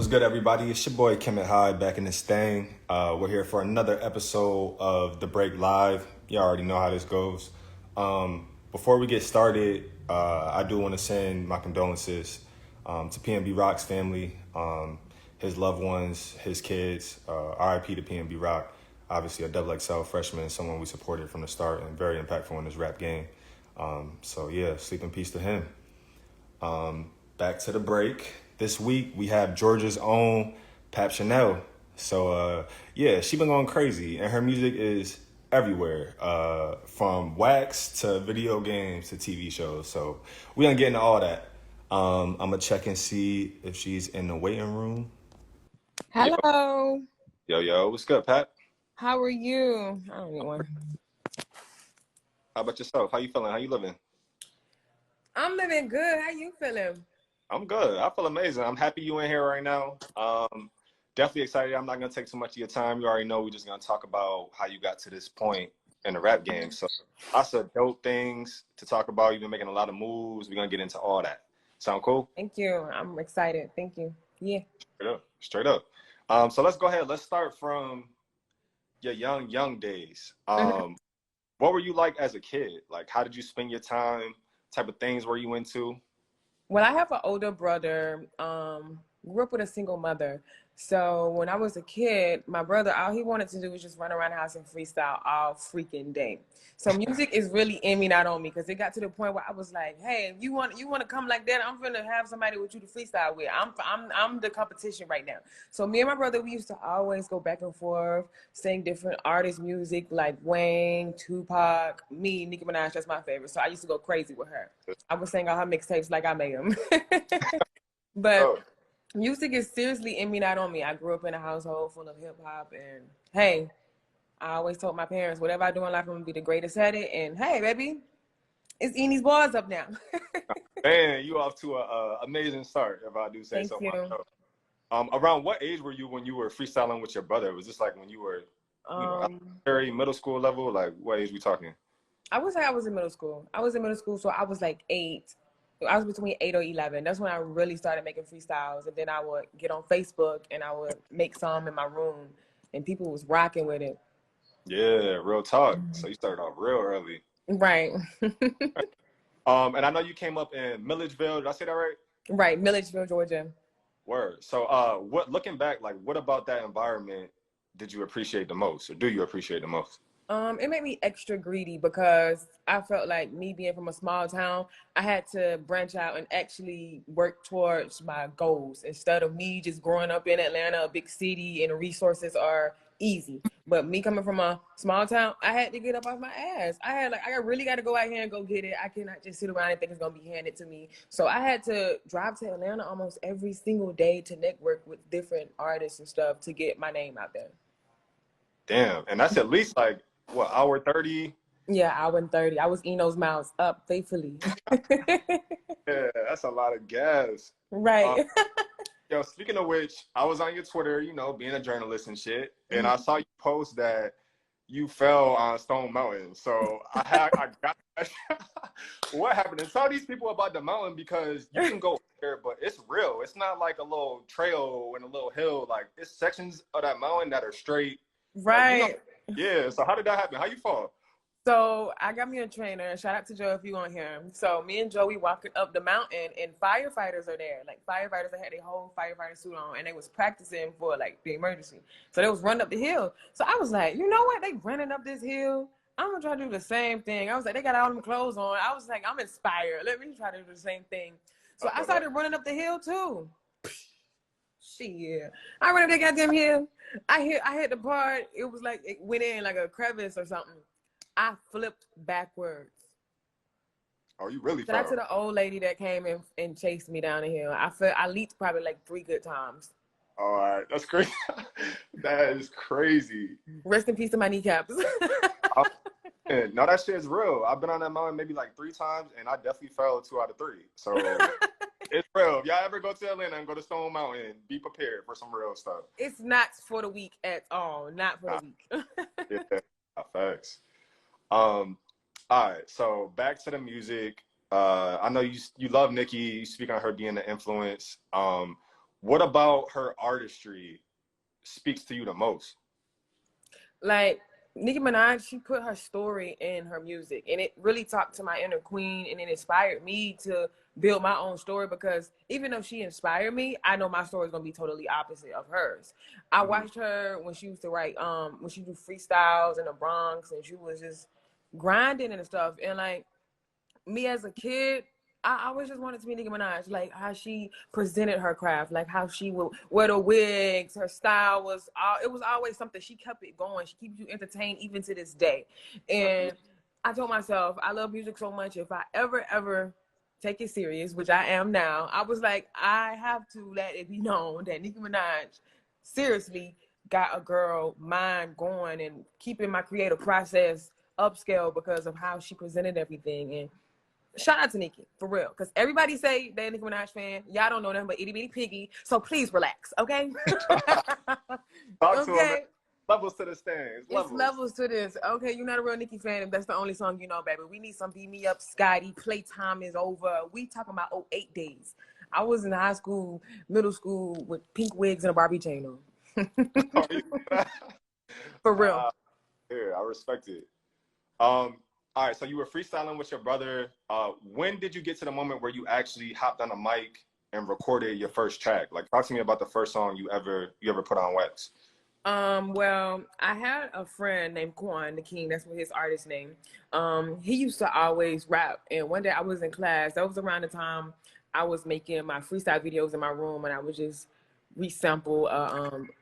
good, everybody? It's your boy Kemet High back in this thing. We're here for another episode of The Break Live. You already know how this goes. Before we get started, I do want to send my condolences to PNB Rock's family, his loved ones, his kids. RIP to PNB Rock. Obviously, a double XL freshman, someone we supported from the start and very impactful in this rap game. So yeah, sleep in peace to him. Back to the break. This week we have Georgia's own Pap Chanel. So yeah, she been going crazy, and her music is everywhere, from wax to video games to TV shows. So we gonna get into all that. I'm gonna check and see if she's in the waiting room. Hello. Yo, what's good, Pat? How are you? I don't need one. How about yourself? How you feeling? How you living? I'm living good. How you feeling? I'm good. I feel amazing. I'm happy you in here right now. Definitely excited. I'm not gonna take too much of your time. You already know we're just gonna talk about how you got to this point in the rap game. So lots of dope things to talk about. You've been making a lot of moves. We're gonna get into all that. Sound cool? Thank you. I'm excited. Thank you. Yeah. Straight up. So let's go ahead. Let's start from your young days. What were you like as a kid? Like, how did you spend your time? Type of things were you into? Well, I have an older brother. Grew up with a single mother. So when I was a kid, my brother, all he wanted to do was just run around the house and freestyle all freaking day. So music is really in me, not on me, because it got to the point where I was like, hey, you want to come like that? I'm gonna have somebody with you to freestyle with. I'm the competition right now. So me and my brother, we used to always go back and forth, sing different artists' music like Wayne, Tupac, me, Nicki Minaj. That's my favorite. So I used to go crazy with her. I would sing all her mixtapes like I made them. But music is seriously in me, not on me. I grew up in a household full of hip hop, and hey, I always told my parents, whatever I do in life, I'm gonna be the greatest at it. And hey, baby, it's eating these bars up now. Man, you off to a amazing start, if I do say Thank so you. myself. Around what age were you when you were freestyling with your brother? Was this like when you were, very middle school level? Like, what age we talking? I would say I was in middle school. So I was like 8. I was between 8 or 11. That's when I really started making freestyles. And then I would get on Facebook and I would make some in my room, and people was rocking with it. Yeah, real talk. So you started off real early. Right. And I know you came up in Milledgeville. Did I say that right? Right, Milledgeville, Georgia. Word. So looking back, like, what about that environment did you appreciate the most, or do you appreciate the most? It made me extra greedy because I felt like, me being from a small town, I had to branch out and actually work towards my goals instead of me just growing up in Atlanta, a big city, and the resources are easy. But me coming from a small town, I had to get up off my ass. I really got to go out here and go get it. I cannot just sit around and think it's going to be handed to me. So I had to drive to Atlanta almost every single day to network with different artists and stuff to get my name out there. Damn. And that's at least like, what, hour 30? Yeah, hour and 30. I was eating those mouths up faithfully. Yeah, that's a lot of gas. Right. Yo, speaking of which, I was on your Twitter, being a journalist and shit, and I saw you post that you fell on Stone Mountain. So I got what happened? And tell these people about the mountain, because you can go there, but it's real. It's not like a little trail and a little hill. Like, it's sections of that mountain that are straight. Right. Like, yeah. So how did that happen? How you fall? So I got me a trainer. Shout out to Joe if you want him. So me and Joe, we walking up the mountain, and firefighters are there. Like, firefighters that had their whole firefighter suit on, and they was practicing for like the emergency. So they was running up the hill. So I was like, you know what? They running up this hill. I'm gonna try to do the same thing. I was like, they got all them clothes on. I was like, I'm inspired. Let me try to do the same thing. So I started running up the hill too. Shit. I ran up that goddamn hill. I hit the part. It was like it went in like a crevice or something. I flipped backwards. Oh, you really Shout out fell? to the old lady that came and chased me down the hill. I leaped probably like 3 good times. All right, that's crazy. That is crazy. Rest in peace to my kneecaps. No, that shit is real. I've been on that mountain maybe like 3 times, and I definitely fell 2 out of 3. So it's real. If y'all ever go to Atlanta and go to Stone Mountain, be prepared for some real stuff. It's not for the weak at all. Not for the weak. Yeah, facts. All right, so back to the music. I know you love Nicki. You speak on her being an influence. what about her artistry speaks to you the most? Like Nicki Minaj, she put her story in her music, and it really talked to my inner queen, and it inspired me to build my own story. Because even though she inspired me, I know my story is gonna be totally opposite of hers. I watched her when she used to write, when she do freestyles in the Bronx, and she was just grinding and stuff. And like me as a kid, I always just wanted to be Nicki Minaj, like how she presented her craft, like how she would wear the wigs. Her style was it was always something. She kept it going. She keeps you entertained even to this day. And I told myself, I love music so much. If I ever take it serious, which I am now, I was like, I have to let it be known that Nicki Minaj seriously got a girl mind going and keeping my creative process upscale because of how she presented everything. And shout out to Nicki, for real. Because everybody say they're a Nicki Minaj fan. Y'all don't know them but itty bitty piggy. So please relax, okay? Talk to him. Okay. Levels to the stands. It's levels to this. Okay, you're not a real Nicki fan if that's the only song you know, baby. We need some Beat Me Up, Scotty. Playtime is over. We talking about 08 days. I was in high school, middle school with pink wigs and a Barbie chain on. For real. Yeah, I respect it. All right, so you were freestyling with your brother. When did you get to the moment where you actually hopped on a mic and recorded your first track? Like, talk to me about the first song you ever put on wax. Well, I had a friend named Quan the King. That's what his artist name. He used to always rap. And one day I was in class. That was around the time I was making my freestyle videos in my room, and I would just resample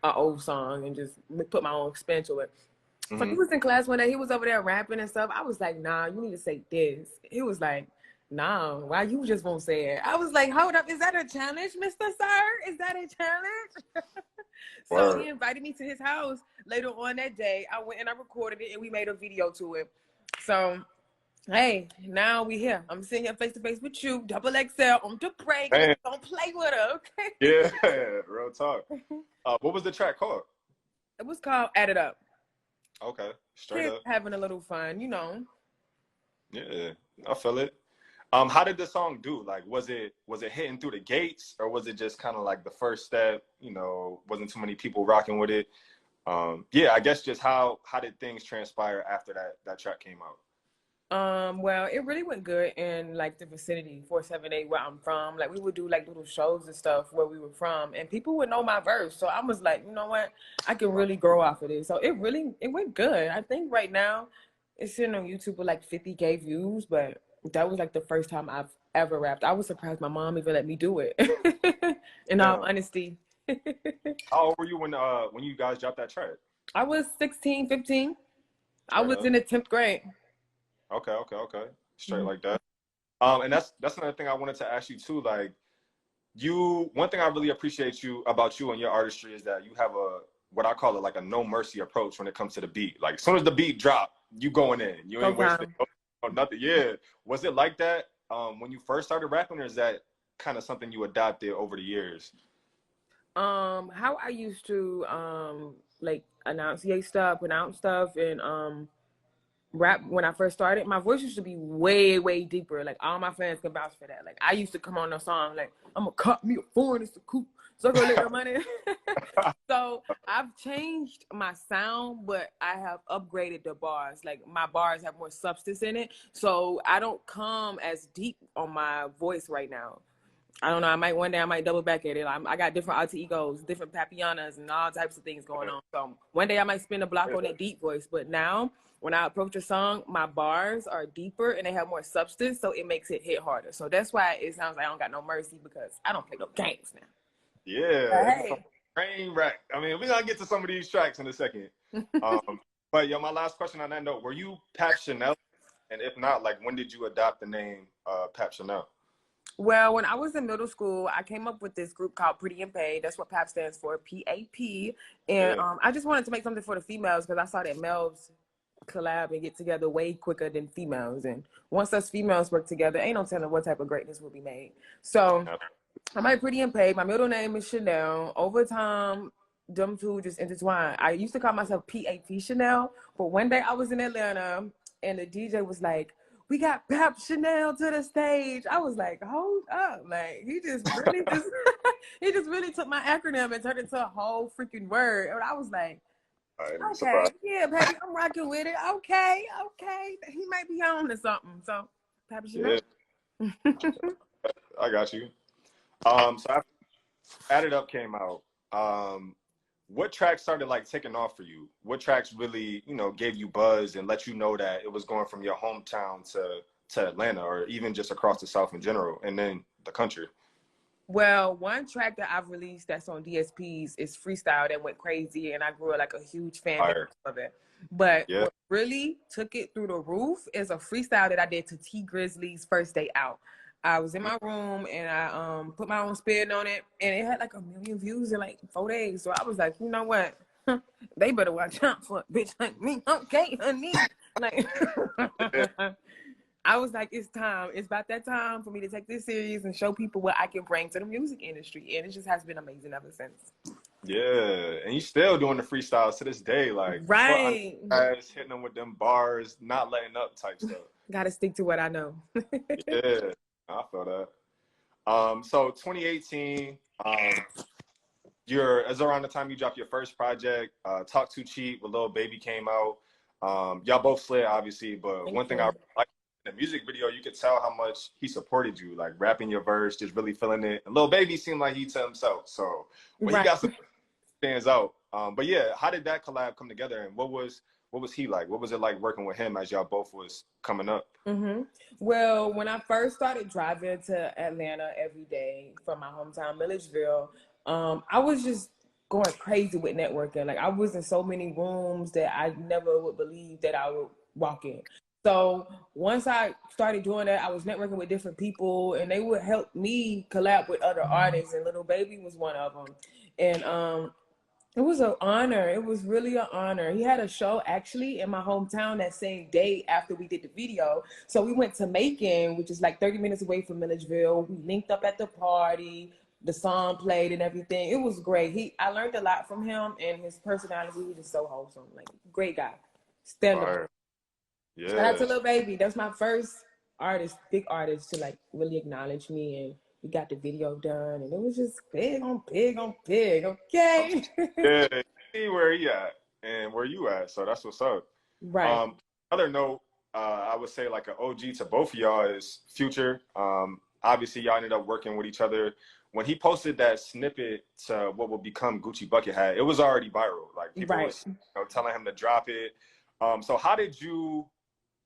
a old song and just put my own spin to it. So he was in class one day. He was over there rapping and stuff. I was like, nah, you need to say this. He was like, nah, why you just won't say it? I was like, hold up, is that a challenge, Mr. Sir? Is that a challenge? So he invited me to his house later on that day. I went and I recorded it and we made a video to it. So, hey, now we here. I'm sitting here face to face with you, double XL on the break. Don't play with her, okay? Yeah, real talk. What was the track called? It was called Add It Up. Okay, straight up. Having a little fun, you know. Yeah, I feel it. How did the song do? Like, was it hitting through the gates, or was it just kind of like the first step? You know, wasn't too many people rocking with it. Yeah, I guess just how did things transpire after that track came out? Well, it really went good in like the vicinity 478 where I'm from. Like we would do like little shows and stuff where we were from, and people would know my verse. So I was like, you know what, I can really grow off of this. So it went good. I think right now it's sitting on YouTube with like 50K views, but that was like the first time I've ever rapped. I was surprised my mom even let me do it. In all honesty. How old were you when you guys dropped that track? I was 16, 15. I was in the 10th grade. Okay. Straight like that. And that's another thing I wanted to ask you too. Like, one thing I really appreciate about you and your artistry is that you have what I call it like a no mercy approach when it comes to the beat. Like, as soon as the beat drop, you going in. You ain't wasting nothing. Yeah. Was it like that when you first started rapping, or is that kind of something you adopted over the years? How I used to like pronounce stuff, and rap when I first started, my voice used to be way deeper. Like all my fans can vouch for that. Like I used to come on a song like, I'm gonna cut me a foreign, it's a coupe, so I'm gonna let your money. So I've changed my sound, but I have upgraded the bars. Like my bars have more substance in it, so I don't come as deep on my voice right now. I don't know. One day I might double back at it. I got different alter egos, different papianas, and all types of things going on. So one day I might spin a block on that deep voice. But now, when I approach a song, my bars are deeper and they have more substance, so it makes it hit harder. So that's why it sounds like I don't got no mercy, because I don't play no games now. Yeah. Hey. Train wreck. I mean, we're gonna get to some of these tracks in a second. But my last question on that note: were you Pap Chanel? And if not, like, when did you adopt the name Pap Chanel? Well, when I was in middle school, I came up with this group called Pretty and Paid. That's what PAP stands for, PAP. And I just wanted to make something for the females because I saw that males collab and get together way quicker than females. And once us females work together, ain't no telling what type of greatness will be made. So I made Pretty and Paid. My middle name is Chanel. Over time, them two just intertwined. I used to call myself PAP Chanel, but one day I was in Atlanta and the DJ was like, we got Pap Chanel to the stage. I was like, hold up. Like, he just really just, He just really took my acronym and turned it into a whole freaking word. And I was like, I'm okay, surprised. yeah, baby, I'm rocking with it. Okay. He might be on to something. So, Pap Chanel. Yeah, I got you. So after Add It Up came out, what tracks started like taking off for you? What tracks really, gave you buzz and let you know that it was going from your hometown to Atlanta, or even just across the South in general, and then the country? Well, one track that I've released that's on DSPs is Freestyle that went crazy, and I grew like a huge fan base Fire. of it. But Yeah. what really took it through the roof is a freestyle that I did to T Grizzly's first day out. I was in my room and I put my own spin on it, and it had like 1 million views in like 4 days. So I was like, you know what? They better watch out for a bitch like me, okay, honey? Like. Yeah. I was like, it's time. It's about that time for me to take this serious and show people what I can bring to the music industry. And it just has been amazing ever since. Yeah, and you still doing the freestyles to this day, like foot under Right. guys, hitting them with them bars, not letting up type stuff. Got to stick to what I know. Yeah, I feel that. So 2018, as around the time you dropped your first project, Talk Too Cheap with Lil Baby came out. Y'all both slid, obviously, but Thank one thing you. I like in the music video, you could tell how much he supported you, like rapping your verse, just really feeling it. And Lil Baby seemed like he to himself, so when he Right. got some stands out. But yeah, how did that collab come together, and what was he like? What was it like working with him as y'all both was coming up? Mm-hmm. Well, when I first started driving to Atlanta every day from my hometown, Milledgeville, I was just going crazy with networking. Like I was in so many rooms that I never would believe that I would walk in. So once I started doing that, I was networking with different people, and they would help me collab with other artists. And Lil Baby was one of them. And it was an honor. It was really an honor. He had a show actually in my hometown that same day after we did the video. So we went to Macon, which is like 30 minutes away from Milledgeville. We linked up at the party. The song played and everything. It was great. I learned a lot from him, and his personality was just so wholesome. Like, great guy. Stand up. Fire. Shout out Yeah. to Lil Baby. That's my first artist, big artist, to like really acknowledge me, and we got the video done, and it was just big on big on big. Okay. Yeah, see where he at and where you at, so that's what's up. Right. Other note, I would say like an OG to both of y'all is Future. Obviously y'all ended up working with each other. When he posted that snippet to what would become Gucci Bucket Hat, it was already viral. Like people Right. was telling him to drop it. So how did you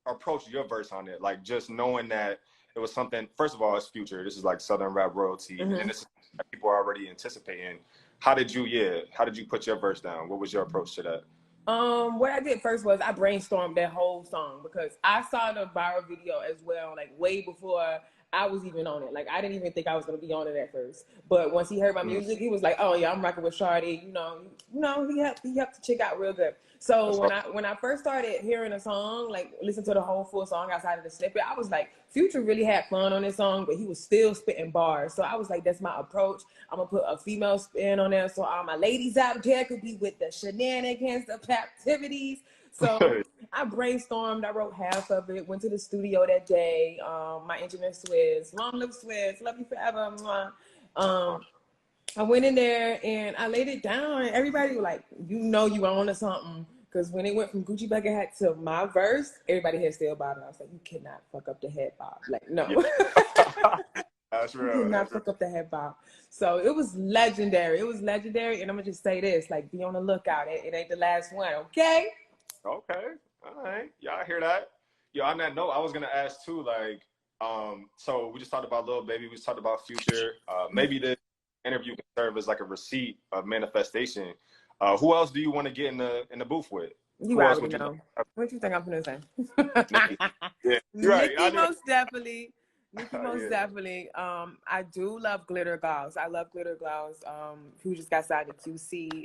approach your verse on it? Like just knowing that it was something. First of all, it's Future. This is like Southern rap royalty, Mm-hmm. and this is that people are already anticipating. How did you put your verse down? What was your approach to that? What I did first was I brainstormed that whole song because I saw the viral video as well, like way before I was even on it. Like I didn't even think I was gonna be on it at first. But once he heard my music, he was like, "Oh yeah, I'm rocking with Shawty." He helped the chick out real good. So when I first started hearing a song, like listen to the whole full song outside of the snippet, I was like, Future really had fun on this song, but he was still spitting bars. So I was like, that's my approach. I'm gonna put a female spin on there, so all my ladies out there could be with the shenanigans, the captivities. So I brainstormed. I wrote half of it. Went to the studio that day. My engineer Swizz, long live Swizz, love you forever. I went in there and I laid it down, and everybody was like, you were on to something. Because when it went from Gucci Bucket Hat to my verse, everybody had still bobbing. I was like, you cannot fuck up the head bob. Like, no. Yeah. That's real. You cannot fuck up the head bob. So it was legendary. It was legendary. And I'm going to just say this, like, be on the lookout. It ain't the last one, okay? Okay. All right. Y'all hear that? Yo, on that note, I was gonna ask too, like, so we just talked about Lil Baby, we just talked about Future. Maybe this interview can serve as like a receipt of manifestation. Who else do you want to get in the booth with? You already know. What you think I'm gonna say? Nicki. Yeah, you're right. Nicki most definitely. Nicki most Yeah. definitely. I do love glitter glows. I love glitter glows. Who just got signed to QC.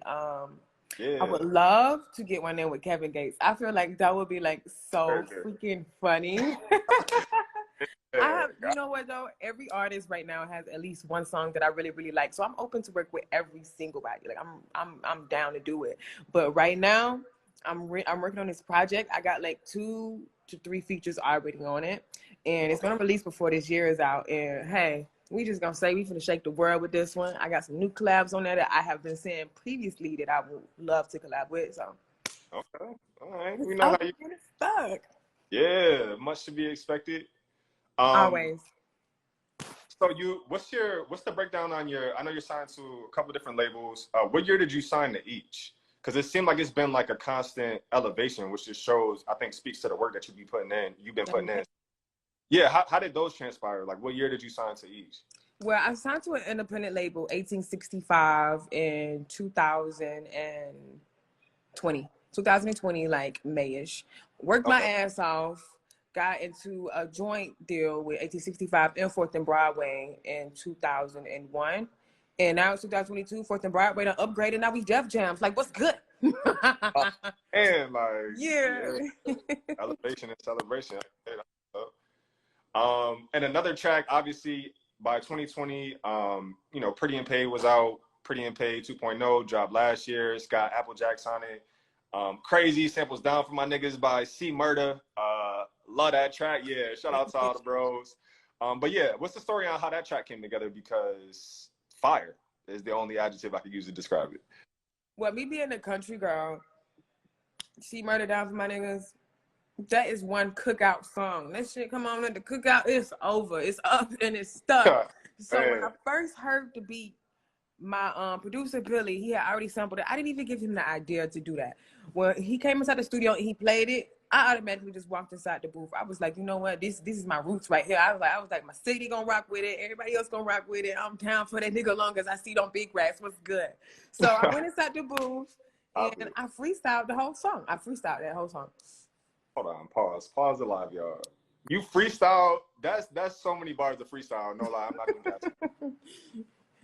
Yeah. I would love to get one in with Kevin Gates. I feel like that would be like so freaking funny. You know what though? Every artist right now has at least one song that I really, really like. So I'm open to work with every single body. Like I'm down to do it. But right now, I'm working on this project. I got like 2 to 3 features already on it, and it's gonna release before this year is out. And hey, We just gonna say we finna shake the world with this one. I got some new collabs on there that I have been saying previously that I would love to collab with. So Okay, all right. it's We know how up you. and it's stuck. Yeah, much to be expected. Um, Always. so what's the breakdown on your? I know you're signed to a couple different labels. What year did you sign to each? Because it seemed like it's been like a constant elevation, which just shows, I think, speaks to the work that you've been putting in. Yeah, how did those transpire? Like, what year did you sign to each? Well, I signed to an independent label, 1865, in 2020, like Mayish. Worked my Okay. ass off. Got into a joint deal with 1865 and 4th and Broadway in 2001. And now it's 2022, 4th and Broadway done upgraded. Now we Def Jams. Like, what's good? And like, Yeah. elevation and celebration. And another track, obviously, by 2020, Pretty and Paid was out. Pretty and Paid 2.0 dropped last year. It's got Applejack's on it. Crazy Samples Down for My Niggas by C Murder. Love that track. Yeah, shout out to all the bros. But yeah, what's the story on how that track came together? Because fire is the only adjective I could use to describe it. Well, me being a country girl, C Murder Down for My Niggas, that is one cookout song. That shit come on at the cookout, it's over. It's up and it's stuck. So when I first heard the beat, my producer Billy, he had already sampled it. I didn't even give him the idea to do that. When he came inside the studio and he played it, I automatically just walked inside the booth. I was like, you know what? This is my roots right here. I was like, my city gonna rock with it. Everybody else gonna rock with it. I'm down for that nigga long as I see them big rats. What's good? So I went inside the booth and I freestyled the whole song. I freestyled that whole song. Hold on, pause the live, y'all. You freestyle. That's so many bars of freestyle. No lie, I'm not even catching.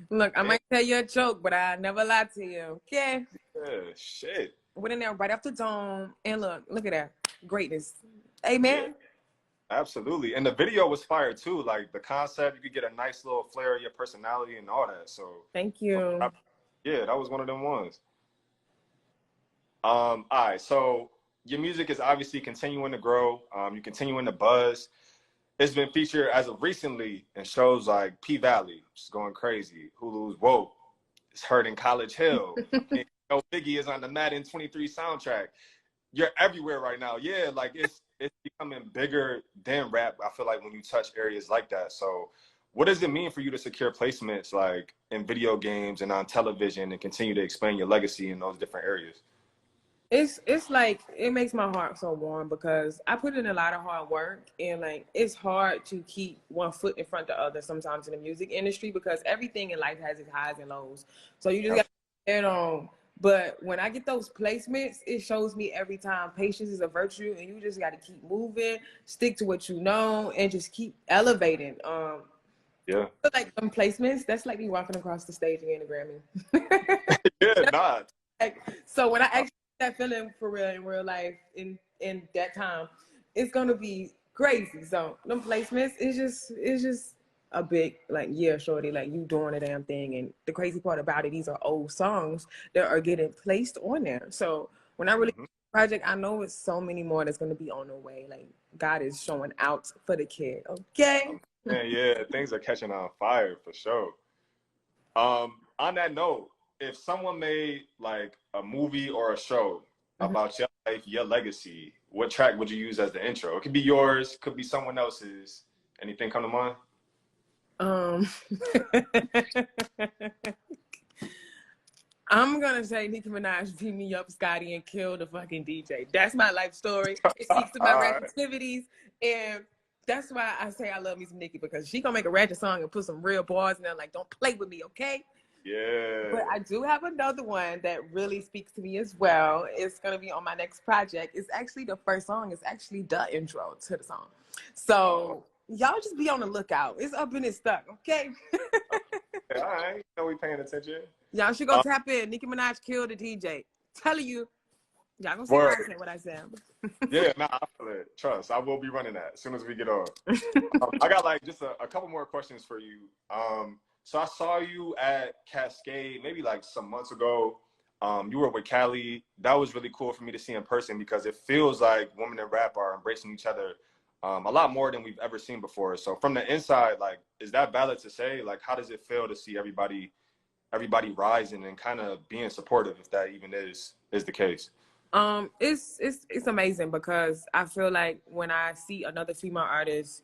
Look, I might tell you a joke, but I never lie to you. Okay. Yeah, shit. Went in there right off the dome, and look at that greatness. Amen. Yeah, absolutely, and the video was fire too. Like the concept, you could get a nice little flair of your personality and all that. So thank you. Yeah, that was one of them ones. All right, so your music is obviously continuing to grow. You're continuing to buzz. It's been featured as of recently in shows like P Valley, which is going crazy. Hulu's Woke. It's heard in College Hill. Biggie is on the Madden 23 soundtrack. You're everywhere right now. Yeah, like it's becoming bigger than rap. I feel like when you touch areas like that. So what does it mean for you to secure placements like in video games and on television and continue to expand your legacy in those different areas? It's like it makes my heart so warm because I put in a lot of hard work and like it's hard to keep one foot in front of the other sometimes in the music industry because everything in life has its highs and lows. So you just got to head on. But when I get those placements, it shows me every time patience is a virtue and you just got to keep moving, stick to what you know, and just keep elevating. Yeah. Like some placements, that's like me walking across the stage and getting a Grammy. Yeah, not. So when I actually that feeling for real in real life in that time, it's gonna be crazy. So them placements is just a big like shorty, like you doing a damn thing. And the crazy part about it, these are old songs that are getting placed on there. So when I really project, I know it's so many more that's gonna be on the way. Like God is showing out for the kid. Okay. Yeah, things are catching on fire for sure. On that note, if someone made like a movie or a show about your life, your legacy, what track would you use as the intro? It could be yours, could be someone else's. Anything come to mind? I'm gonna say Nicki Minaj beat me up, Scotty, and kill the fucking DJ. That's my life story. It speaks to my rap activities, and that's why I say I love me some Nicki because she gonna make a ratchet song and put some real bars in there. Like, don't play with me, okay? Yeah. But I do have another one that really speaks to me as well. It's gonna be on my next project. It's actually the first song. It's actually the intro to the song. So y'all just be on the lookout. It's up and it's stuck, okay? All right, you know we paying attention. Y'all should go tap in. Nicki Minaj killed the DJ. Telling you. Y'all gonna see how I say what I said. Yeah, nah, I feel it. Trust, I will be running that as soon as we get on. I got like just a couple more questions for you. So I saw you at Cascade maybe like some months ago. You were with Callie. That was really cool for me to see in person because it feels like women in rap are embracing each other a lot more than we've ever seen before. So from the inside, like, is that valid to say? Like, how does it feel to see everybody rising and kind of being supportive, if that even is the case? It's amazing because I feel like when I see another female artist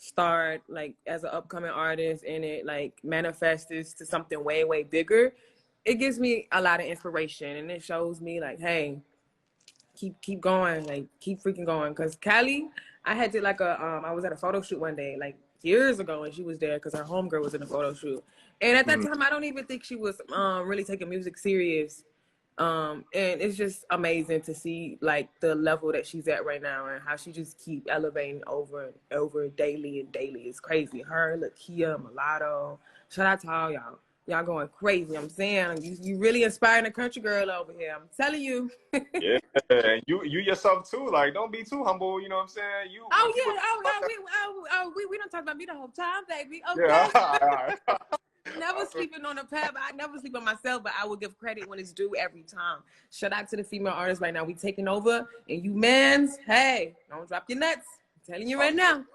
start like as an upcoming artist and it like manifests to something way bigger, it gives me a lot of inspiration and it shows me like, hey, keep going, like keep freaking going. Cause Callie, I had to like I was at a photo shoot one day like years ago and she was there because her homegirl was in the photo shoot, and at that time I don't even think she was really taking music serious. And it's just amazing to see like the level that she's at right now and how she just keep elevating over and over daily and daily. It's crazy. Her, Lakia, Mulatto, shout out to all y'all. Y'all going crazy. I'm saying you really inspiring a country girl over here. I'm telling you. Yeah, and you yourself too. Like, don't be too humble. You know what I'm saying? Oh yeah. We don't talk about me the whole time, baby. Okay. Yeah. All right. Never sleeping on a pad. I never sleep on myself, but I will give credit when it's due every time. Shout out to the female artists right now. We taking over, and you mans, hey, don't drop your nuts. I'm telling you right now.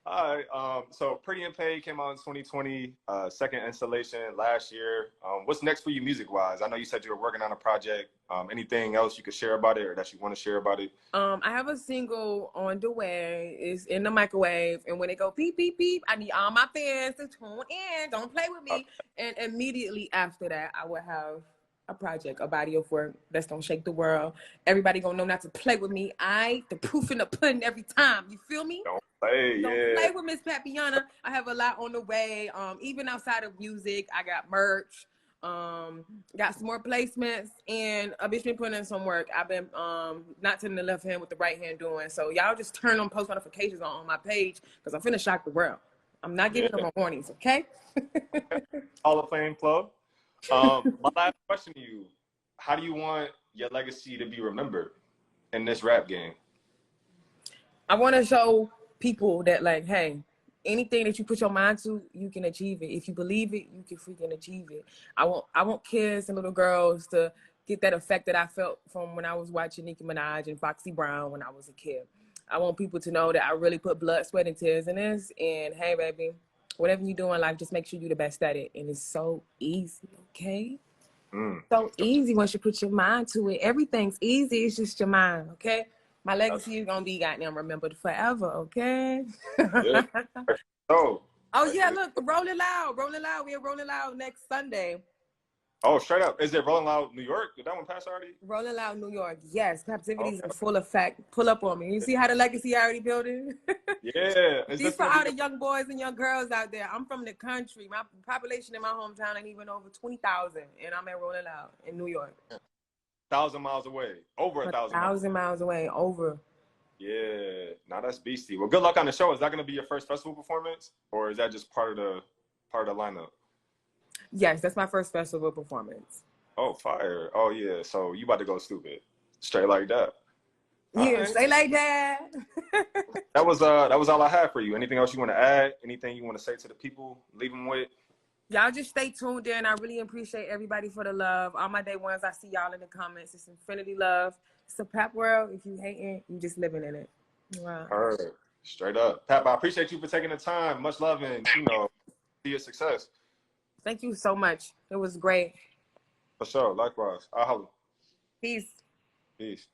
All right. So Pretty and Paid came out in 2020. Second installation last year. What's next for you music wise? I know you said you were working on a project. Anything else you could share about it or that you want to share about it? I have a single on the way. It's in the microwave, and when it go beep beep beep, I need all my fans to tune in. Don't play with me. And immediately after that, I will have a project, a body of work that's gonna shake the world. Everybody gonna know not to play with me. The proof in the pudding every time. You feel me? Don't play, Don't play with Miss Papiana. I have a lot on the way. Even outside of music, I got merch. Got some more placements, and a bitch been putting in some work. I've been not turning the left hand with the right hand doing. So y'all just turn on post notifications on my page because I'm finna shock the world. I'm not giving them warnings, okay? Hall of Fame Club. My last question to you: how do you want your legacy to be remembered in this rap game? I want to show people that, like, hey, anything that you put your mind to, you can achieve it. If you believe it, you can freaking achieve it. I want kids and little girls to get that effect that I felt from when I was watching Nicki Minaj and Foxy Brown when I was a kid. I want people to know that I really put blood, sweat, and tears in this. And hey, baby, whatever you do in life, just make sure you're the best at it. And it's so easy, okay? So easy once you put your mind to it. Everything's easy. It's just your mind, okay? My legacy is gonna be goddamn remembered forever, okay? Yeah. So. Oh yeah, look, Rolling Loud. We're Rolling Loud next Sunday. Oh, straight up. Is it Rolling Loud New York? Did that one pass already? Rolling Loud New York. Yes, Captivity's in full effect. Pull up on me. You see how the legacy already building? Yeah. These for all the young boys and young girls out there. I'm from the country. My population in my hometown ain't even over 20,000, and I'm at Rolling Loud in New York. 1,000 miles away. Over 1,000 miles away. Over. Yeah. Now that's beastie. Well, good luck on the show. Is that going to be your first festival performance, or is that just part of the lineup? Yes, that's my first festival performance. Oh, fire. Oh, yeah. So you about to go stupid. Straight like that. Yeah, right. Stay like that. That was all I had for you. Anything else you want to add? Anything you want to say to the people? Leave them with? Y'all just stay tuned in. I really appreciate everybody for the love. All my day ones, I see y'all in the comments. It's infinity love. It's a Pap world. If you hating, you just living in it. Wow. All right. Straight up. Pap, I appreciate you for taking the time. Much love and, see your success. Thank you so much. It was great. For sure. Likewise. I'll holler. Peace. Peace.